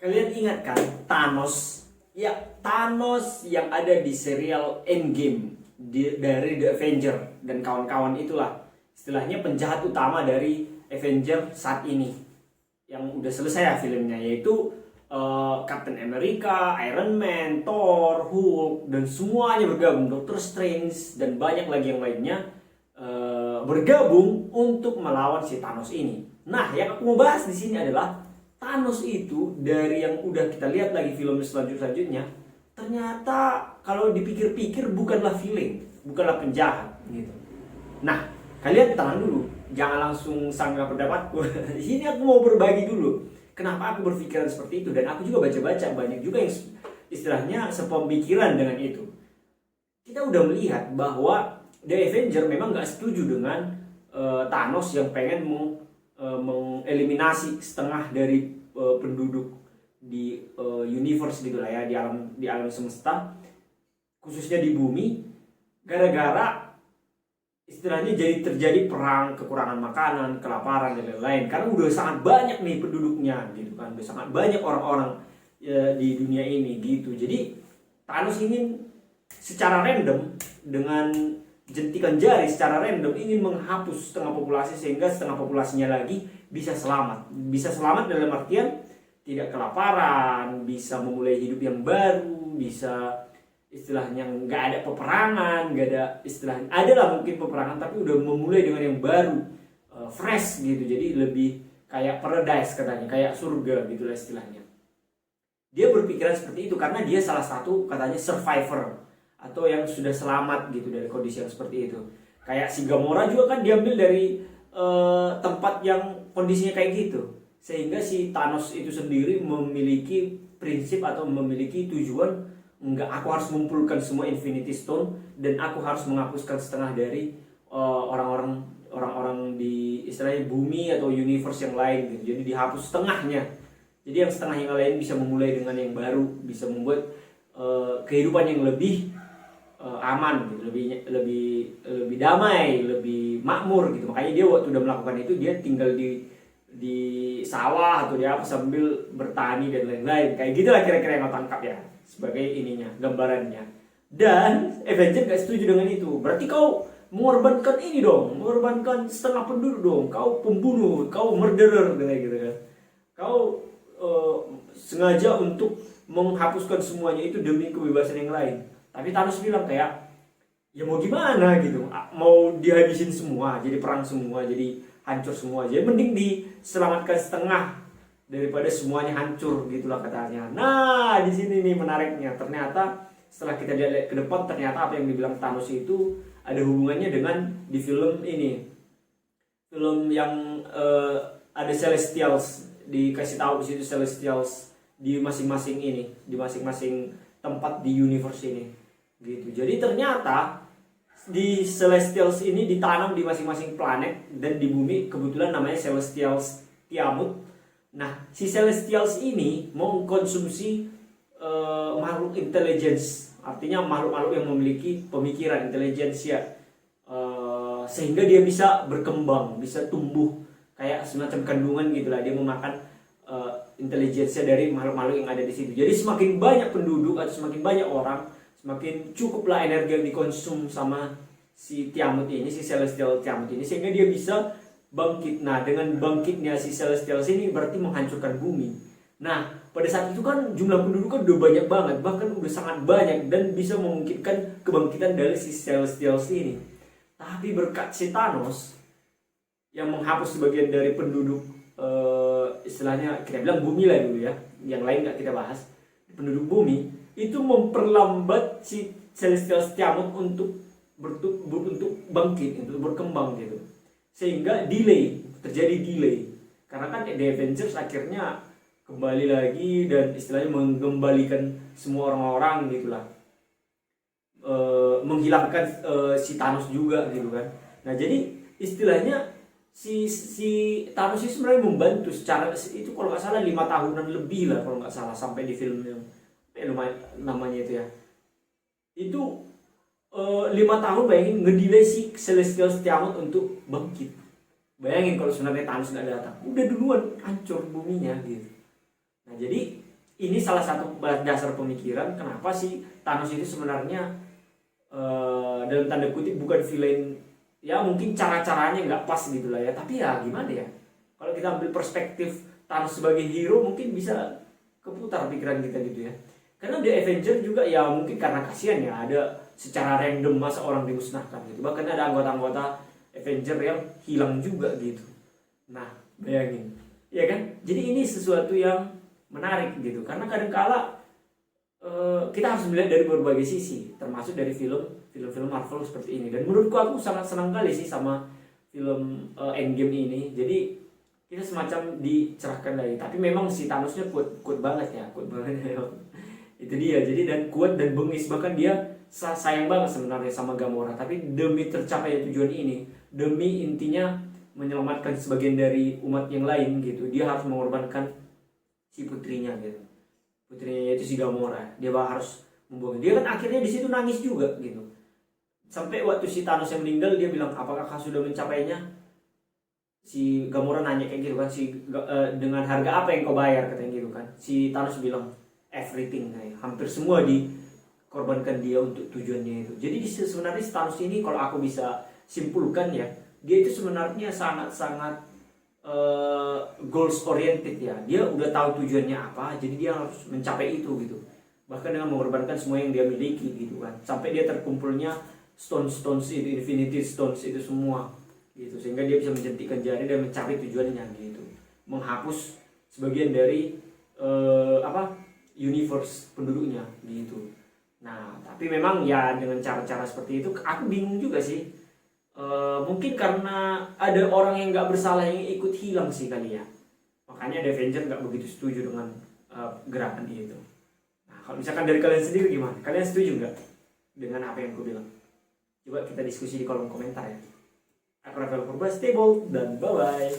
Kalian ingat kan Thanos? Ya, Thanos yang ada di serial Endgame dari The Avenger dan kawan-kawan itulah istilahnya penjahat utama dari Avenger saat ini yang udah selesai ya filmnya, yaitu Captain America, Iron Man, Thor, Hulk, dan semuanya bergabung, Doctor Strange dan banyak lagi yang lainnya bergabung untuk melawan si Thanos ini. Nah, yang aku mau bahas di sini adalah Thanos itu dari yang udah kita lihat lagi film selanjutnya, ternyata kalau dipikir-pikir bukanlah villain, bukanlah penjahat gitu. Nah, kalian tenang dulu, jangan langsung sanggah pendapatku. Di sini aku mau berbagi dulu kenapa aku berpikiran seperti itu, dan aku juga baca-baca banyak juga yang istilahnya sepemikiran dengan itu. Kita udah melihat bahwa The Avenger memang nggak setuju dengan Thanos yang pengen mengeliminasi setengah dari penduduk di universe gitu lah ya, di alam semesta, khususnya di bumi, gara-gara istilahnya jadi terjadi perang, kekurangan makanan, kelaparan dan lain-lain, karena udah sangat banyak nih penduduknya gitu kan, udah sangat banyak orang-orang di dunia ini gitu. Jadi Thanos ingin secara random, dengan jentikan jari secara random, ingin menghapus setengah populasi sehingga setengah populasinya lagi bisa selamat dalam artian tidak kelaparan, bisa memulai hidup yang baru, bisa istilahnya nggak ada peperangan, nggak ada istilahnya, ada lah mungkin peperangan tapi udah memulai dengan yang baru, fresh gitu. Jadi lebih kayak paradise katanya, kayak surga gitu lah istilahnya. Dia berpikiran seperti itu karena dia salah satu katanya survivor atau yang sudah selamat gitu dari kondisi yang seperti itu. Kayak si Gamora juga kan diambil dari tempat yang kondisinya kayak gitu, sehingga si Thanos itu sendiri memiliki prinsip atau memiliki tujuan, enggak, aku harus mengumpulkan semua Infinity Stone dan aku harus menghapuskan setengah dari orang-orang di istilahnya bumi atau universe yang lain gitu. Jadi dihapus setengahnya. Jadi yang setengah yang lain bisa memulai dengan yang baru, bisa membuat kehidupan yang lebih aman gitu, lebih damai, lebih makmur gitu. Makanya dia waktu udah melakukan itu, dia tinggal di sawah atau di apa sambil bertani dan lain-lain. Kayak gitulah kira-kira yang aku tangkap ya sebagai ininya, gambarannya. Dan Avenger gak setuju dengan itu. Berarti kau mengorbankan ini dong, mengorbankan setengah penduduk dong. Kau pembunuh, kau murderer kayak gitu kan. Kau sengaja untuk menghapuskan semuanya itu demi kebebasan yang lain. Tapi Thanos bilang kayak, ya mau gimana gitu, mau dihabisin semua, jadi perang semua, jadi hancur semua, jadi mending diselamatkan setengah daripada semuanya hancur gitulah katanya. Nah, di sini nih menariknya, ternyata setelah kita lihat ke depan, ternyata apa yang dibilang Thanos itu ada hubungannya dengan di film ini, film yang ada Celestials, dikasih tahu di situ Celestials di masing-masing ini, di masing-masing tempat di universe ini gitu. Jadi ternyata di Celestials ini ditanam di masing-masing planet, dan di bumi kebetulan namanya Celestials Tiamut. Nah, si Celestials ini mau mengkonsumsi makhluk intelligence, artinya makhluk-makhluk yang memiliki pemikiran, intelijensia, sehingga dia bisa berkembang, bisa tumbuh kayak semacam kandungan gitulah. Dia memakan intelijensia dari makhluk-makhluk yang ada di situ. Jadi semakin banyak penduduk atau semakin banyak orang, semakin cukuplah energi yang dikonsum sama si Tiamut ini, si Celestial Tiamut ini, sehingga dia bisa bangkit. Nah, dengan bangkitnya si Celestial ini berarti menghancurkan bumi. Nah, pada saat itu kan jumlah penduduk kan udah banyak banget, bahkan udah sangat banyak, dan bisa memungkinkan kebangkitan dari si Celestial ini. Tapi berkat si Thanos yang menghapus sebagian dari penduduk, istilahnya kita bilang bumi lah dulu ya, yang lain nggak kita bahas, penduduk bumi, itu memperlambat si Celestial Tiamut untuk bangkit, untuk berkembang gitu, sehingga terjadi delay, karena kan The Avengers akhirnya kembali lagi dan istilahnya mengembalikan semua orang-orang gitulah, menghilangkan si Thanos juga gitu kan. Nah, jadi istilahnya si Thanos itu sebenarnya membantu secara itu, kalau nggak salah 5 tahunan lebih lah kalau nggak salah, sampai di film yang namanya itu ya, itu 5 tahun, bayangin ngedelay si Celestial Tiamut untuk bangkit. Bayangin kalau sebenarnya Thanos nggak datang, udah duluan hancur buminya gitu. Nah, jadi ini salah satu dasar pemikiran kenapa sih Thanos itu sebenarnya dalam tanda kutip bukan villain. Ya mungkin cara-caranya nggak pas gitu lah ya, tapi ya gimana ya, kalau kita ambil perspektif Thanos sebagai hero mungkin bisa keputar pikiran kita gitu ya. Karena The Avenger juga ya mungkin karena kasihan ya, ada secara random masa orang dimusnahkan gitu, bahkan ada anggota-anggota Avenger yang hilang juga gitu. Nah bayangin ya kan, jadi ini sesuatu yang menarik gitu, karena kadang-kala kita harus melihat dari berbagai sisi, termasuk dari film-film Marvel seperti ini. Dan menurutku aku sangat senang kali sih sama film Endgame ini. Jadi kita semacam dicerahkan lagi. Tapi memang si Thanosnya kuat banget ya, kuat banget ya. Itu dia. Jadi dan kuat dan bengis, bahkan dia sayang banget sebenarnya sama Gamora. Tapi demi tercapai tujuan ini, demi intinya menyelamatkan sebagian dari umat yang lain gitu, dia harus mengorbankan si putrinya gitu. Putrinya yaitu si Gamora, dia harus membuang. Dia kan akhirnya di situ nangis juga gitu. Sampai waktu si Thanos yang meninggal, dia bilang, apakah kau sudah mencapainya? Si Gamora nanya kayak gitu kan, dengan harga apa yang kau bayar, katanya gitu kan. Si Thanos bilang everything, hampir semua dikorbankan dia untuk tujuannya itu. Jadi sebenarnya si Thanos ini kalau aku bisa simpulkan ya, dia itu sebenarnya sangat-sangat goals oriented ya. Dia udah tahu tujuannya apa, jadi dia harus mencapai itu gitu. Bahkan dengan mengorbankan semua yang dia miliki gitu kan, sampai dia terkumpulnya stones itu, Infinity Stones itu semua gitu, sehingga dia bisa menjentikan jari dan mencapai tujuannya gitu, menghapus sebagian dari universe penduduknya gitu. Nah tapi memang ya dengan cara-cara seperti itu aku bingung juga sih. Mungkin karena ada orang yang nggak bersalah yang ikut hilang sih kali ya, makanya The Avenger nggak begitu setuju dengan gerakan itu. Nah kalau misalkan dari kalian sendiri gimana? Kalian setuju nggak dengan apa yang aku bilang? Coba kita diskusi di kolom komentar ya. Aku Rafael Purba, stay bold dan bye bye.